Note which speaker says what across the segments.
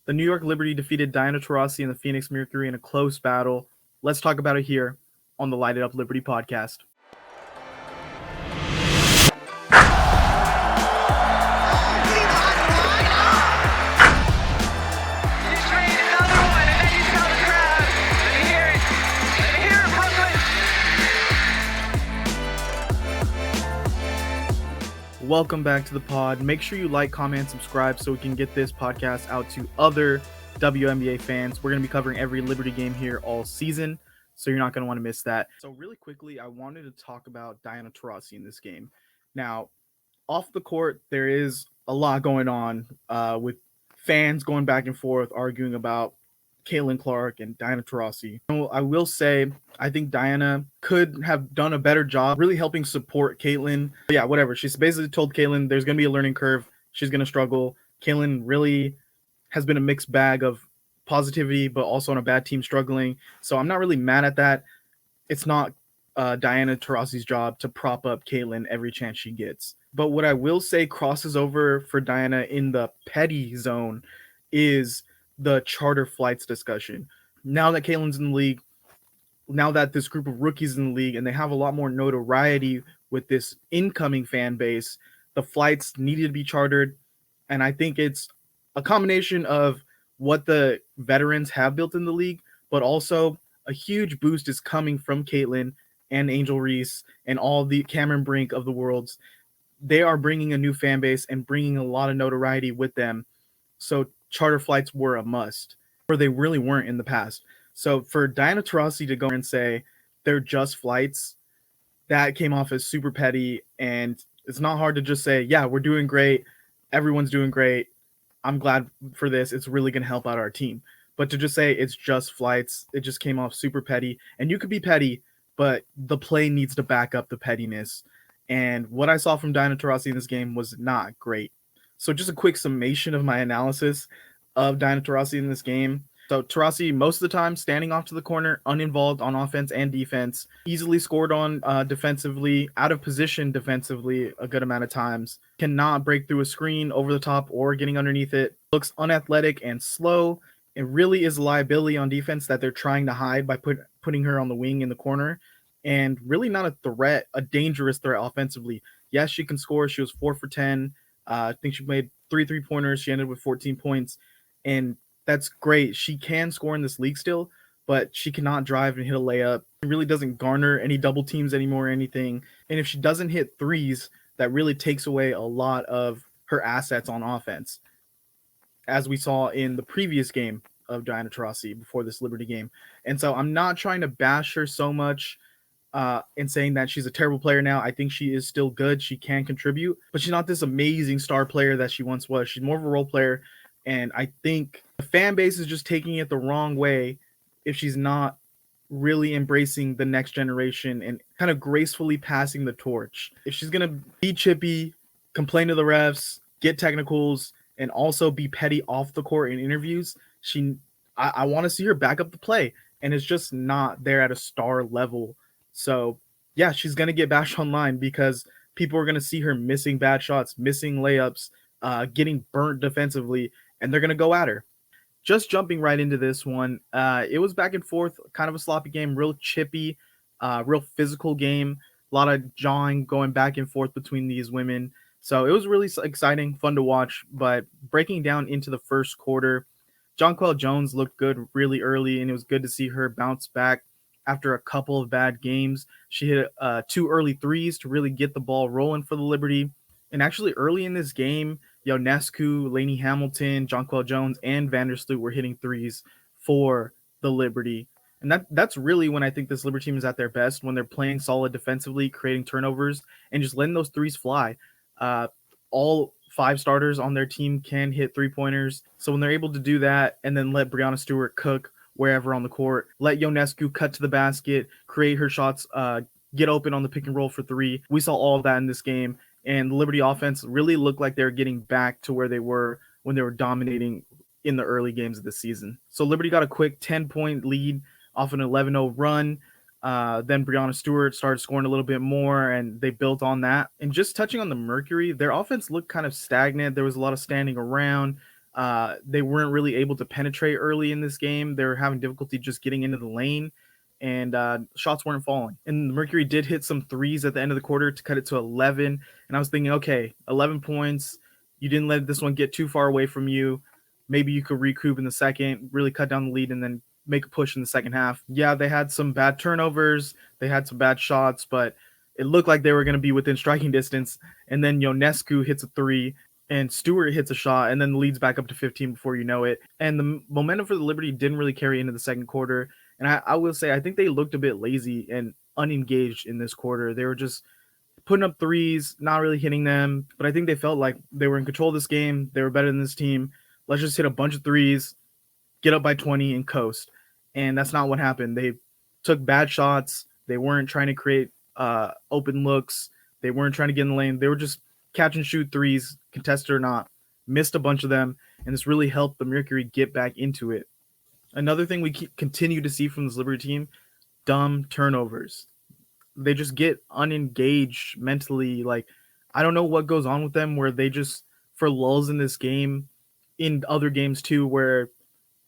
Speaker 1: The New York Liberty defeated Diana Taurasi and the Phoenix Mercury in a close battle. Let's talk about it here on the Light It Up Liberty podcast. Welcome back to the pod. Make sure you like, comment, subscribe so we can get this podcast out to other WNBA fans. We're going to be covering every Liberty game here all season, so you're not going to want to miss that. So really quickly, I wanted to talk about Diana Taurasi in this game. Now, off the court, there is a lot going on with fans going back and forth, arguing about Caitlin Clark and Diana Taurasi. I will say, I think Diana could have done a better job really helping support Caitlin. But yeah, whatever. She's basically told Caitlin there's going to be a learning curve. She's going to struggle. Caitlin really has been a mixed bag of positivity, but also on a bad team struggling. So I'm not really mad at that. It's not Diana Taurasi's job to prop up Caitlin every chance she gets. But what I will say crosses over for Diana in the petty zone is the charter flights discussion. Now that Caitlin's in the league, now that this group of rookies in the league, and they have a lot more notoriety with this incoming fan base, the flights needed to be chartered. And I think it's a combination of what the veterans have built in the league, but also a huge boost is coming from Caitlin and Angel Reese and all the Cameron Brink of the worlds. They are bringing a new fan base and bringing a lot of notoriety with them. So charter flights were a must, where they really weren't in the past. So for Diana Taurasi to go and say they're just flights, that came off as super petty. And it's not hard to just say, yeah, we're doing great. Everyone's doing great. I'm glad for this. It's really going to help out our team. But to just say it's just flights, it just came off super petty. And you could be petty, but the play needs to back up the pettiness. And what I saw from Diana Taurasi in this game was not great. So just a quick summation of my analysis of Diana Taurasi in this game. So Taurasi, most of the time, standing off to the corner, uninvolved on offense and defense, easily scored on defensively, out of position defensively a good amount of times, cannot break through a screen over the top or getting underneath it, looks unathletic and slow. It really is a liability on defense that they're trying to hide by putting her on the wing in the corner, and really not a threat, a dangerous threat offensively. Yes, she can score. She was 4 for 10. I think she made 3 3-pointers. She ended with 14 points, and that's great. She can score in this league still, but she cannot drive and hit a layup. It really doesn't garner any double teams anymore or anything. And if she doesn't hit threes, that really takes away a lot of her assets on offense, as we saw in the previous game of Diana Taurasi before this Liberty game. And so I'm not trying to bash her so much in saying that she's a terrible player now. I think she is still good. She can contribute, but she's not this amazing star player that she once was. She's more of a role player. And I think the fan base is just taking it the wrong way if she's not really embracing the next generation and kind of gracefully passing the torch. If she's going to be chippy, complain to the refs, get technicals, and also be petty off the court in interviews, I want to see her back up the play. And it's just not there at a star level. So, yeah, she's going to get bashed online because people are going to see her missing bad shots, missing layups, getting burnt defensively, and they're going to go at her. Just jumping right into this one, it was back and forth, kind of a sloppy game, real chippy, real physical game, a lot of jawing going back and forth between these women. So it was really exciting, fun to watch. But breaking down into the first quarter, Jonquel Jones looked good really early, and it was good to see her bounce back after a couple of bad games. She hit 2 early threes to really get the ball rolling for the Liberty. And actually early in this game, Ionescu, Lainey Hamilton, Jonquel Jones, and Vandersloot were hitting threes for the Liberty. And that's really when I think this Liberty team is at their best, when they're playing solid defensively, creating turnovers, and just letting those threes fly. All 5 starters on their team can hit 3-pointers. So when they're able to do that and then let Breanna Stewart cook wherever on the court, let Ionescu cut to the basket, create her shots, get open on the pick and roll for 3. We saw all of that in this game. And the Liberty offense really looked like they were getting back to where they were when they were dominating in the early games of the season. So Liberty got a quick 10-point lead off an 11-0 run. Then Breanna Stewart started scoring a little bit more, and they built on that. And just touching on the Mercury, their offense looked kind of stagnant. There was a lot of standing around. They weren't really able to penetrate early in this game. They were having difficulty just getting into the lane, and shots weren't falling. And the Mercury did hit some threes at the end of the quarter to cut it to 11. And I was thinking, okay, 11 points. You didn't let this one get too far away from you. Maybe you could recoup in the second, really cut down the lead, and then make a push in the second half. Yeah, they had some bad turnovers. They had some bad shots, but it looked like they were going to be within striking distance. And then Ionescu hits a three, and Stewart hits a shot, and then the lead's back up to 15 before you know it. And the momentum for the Liberty didn't really carry into the second quarter. And I will say, I think they looked a bit lazy and unengaged in this quarter. They were just putting up threes, not really hitting them. But I think they felt like they were in control of this game. They were better than this team. Let's just hit a bunch of threes, get up by 20, and coast. And that's not what happened. They took bad shots. They weren't trying to create open looks. They weren't trying to get in the lane. They were just catch and shoot threes, contested or not. Missed a bunch of them, and this really helped the Mercury get back into it. Another thing we continue to see from this Liberty team, dumb turnovers. They just get unengaged mentally. Like, I don't know what goes on with them where they just, for lulls in this game, in other games too, where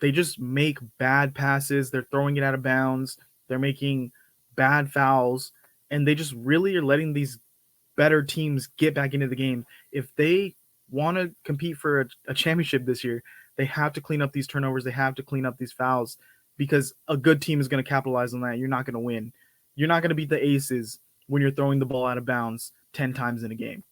Speaker 1: they just make bad passes. They're throwing it out of bounds. They're making bad fouls, and they just really are letting these better teams get back into the game. If they want to compete for a championship this year, they have to clean up these turnovers. They have to clean up these fouls, because a good team is going to capitalize on that. You're not going to win. You're not going to beat the Aces when you're throwing the ball out of bounds 10 times in a game.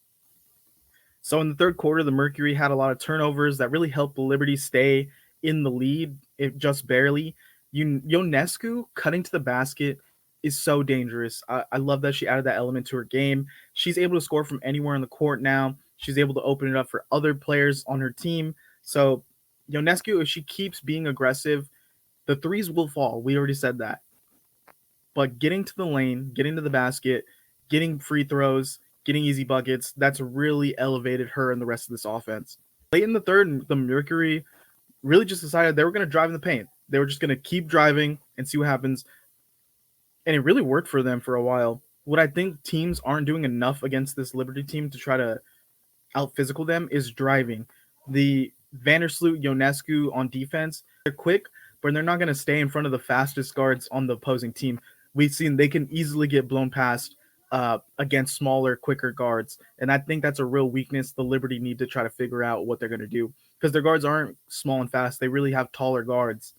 Speaker 1: So in the third quarter, the Mercury had a lot of turnovers that really helped the Liberty stay in the lead, just barely. Ionescu cutting to the basket is so dangerous. I love that she added that element to her game. She's able to score from anywhere on the court now. She's able to open it up for other players on her team. So Ionescu, if she keeps being aggressive, the threes will fall. We already said that. But getting to the lane, getting to the basket, getting free throws, getting easy buckets, that's really elevated her and the rest of this offense. Late in the third, the Mercury really just decided they were going to drive in the paint. They were just going to keep driving and see what happens. And it really worked for them for a while. What I think teams aren't doing enough against this Liberty team to try to out-physical them is driving. The Vandersloot, Ionescu on defense, they're quick, but they're not going to stay in front of the fastest guards on the opposing team. We've seen they can easily get blown past against smaller, quicker guards. And I think that's a real weakness the Liberty need to try to figure out what they're going to do, because their guards aren't small and fast. They really have taller guards.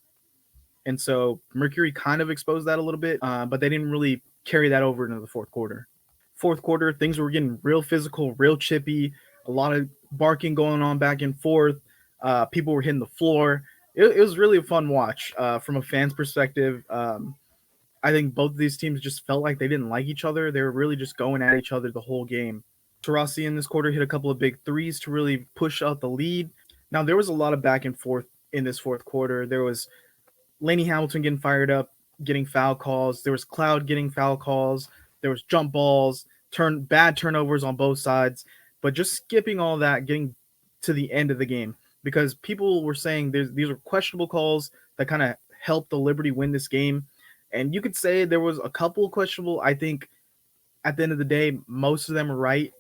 Speaker 1: And so Mercury kind of exposed that a little bit, but they didn't really carry that over into the fourth quarter. Fourth quarter, things were getting real physical, real chippy, a lot of barking going on back and forth. People were hitting the floor. It was really a fun watch from a fan's perspective. I think both of these teams just felt like they didn't like each other. They were really just going at each other the whole game. Taurasi in this quarter hit a couple of big threes to really push out the lead. Now, there was a lot of back and forth in this fourth quarter. There was Laney Hamilton getting fired up, getting foul calls. There was Cloud getting foul calls. There was jump balls, bad turnovers on both sides. But just skipping all that, getting to the end of the game, because people were saying these are questionable calls that kind of helped the Liberty win this game. And you could say there was a couple questionable. I think at the end of the day, most of them are right.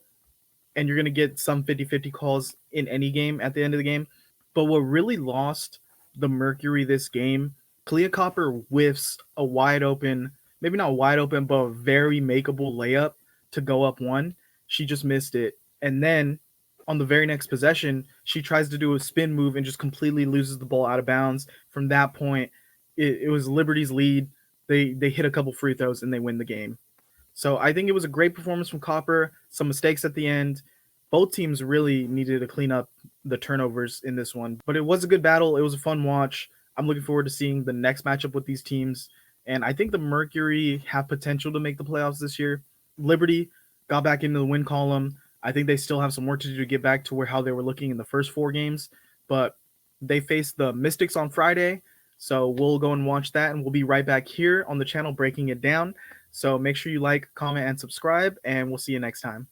Speaker 1: And you're going to get some 50-50 calls in any game at the end of the game. But what really lost the Mercury this game, Clea Copper whiffs a wide open, maybe not wide open, but a very makeable layup to go up one. She just missed it. And then on the very next possession, she tries to do a spin move and just completely loses the ball out of bounds. From that point, it was Liberty's lead. They hit a couple free throws and they win the game. So I think it was a great performance from Copper. Some mistakes at the end. Both teams really needed to clean up the turnovers in this one. But it was a good battle. It was a fun watch. I'm looking forward to seeing the next matchup with these teams. And I think the Mercury have potential to make the playoffs this year. Liberty got back into the win column. I think they still have some work to do to get back to how they were looking in the first 4 games. But they face the Mystics on Friday. So we'll go and watch that, and we'll be right back here on the channel breaking it down. So make sure you like, comment, and subscribe, and we'll see you next time.